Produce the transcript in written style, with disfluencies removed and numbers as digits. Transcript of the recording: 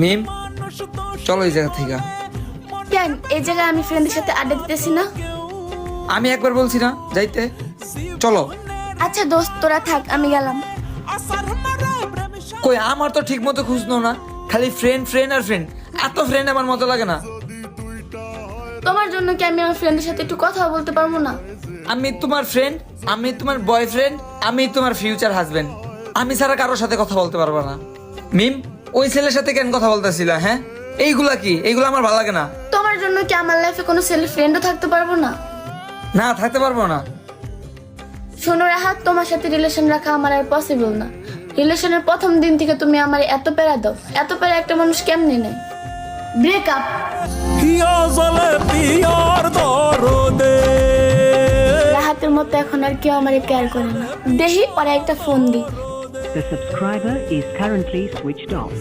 মিম চলো এই জায়গা থেকে। কেন এই জায়গায় আমি ফ্রেন্ডের সাথে আড্ডা দিতেছি না? আমি একবার বলছি না যাইতে, চলো। আচ্ছা দোস্ত তোরা থাক, আমি গেলাম। কই আমার তো ঠিক মতো খুঁজনো না, খালি ফ্রেন্ড ফ্রেন্ড আর ফ্রেন্ড। এত ফ্রেন্ড আমার মতো লাগে না। তোমার জন্য কি আমি আমার ফ্রেন্ডের সাথে একটু কথা বলতে পারবো না? আমি তোমার ফ্রেন্ড, আমি তোমার বয়ফ্রেন্ড, আমি তোমার ফিউচার হাজবেন্ড। আমি ছাড়া কারোর সাথে কথা বলতে পারবো না। মিম ওই ছেলের সাথে কেন কথা বলতেছিলা? হ্যাঁ এইগুলা কি? এইগুলো আমার ভালো লাগে না। তোমার জন্য কি আমার লাইফে কোনো ছেলে ফ্রেন্ডও থাকতে পারবো না? না থাকতে পারবো না। শোনো রাহাত, তোমার সাথে রিলেশন রাখা আমার আর পসিবল না। রিলেশনের প্রথম দিন থেকে তুমি আমার এত প্যারা দাও, এত প্যারা একটা মানুষ কেমনে নেয়? ব্রেকআপ। রাহাতের মতো এখন আর কেউ আমারে কেয়ার করে না। দেহি ওরা একটা phone the. The subscriber is currently switched off.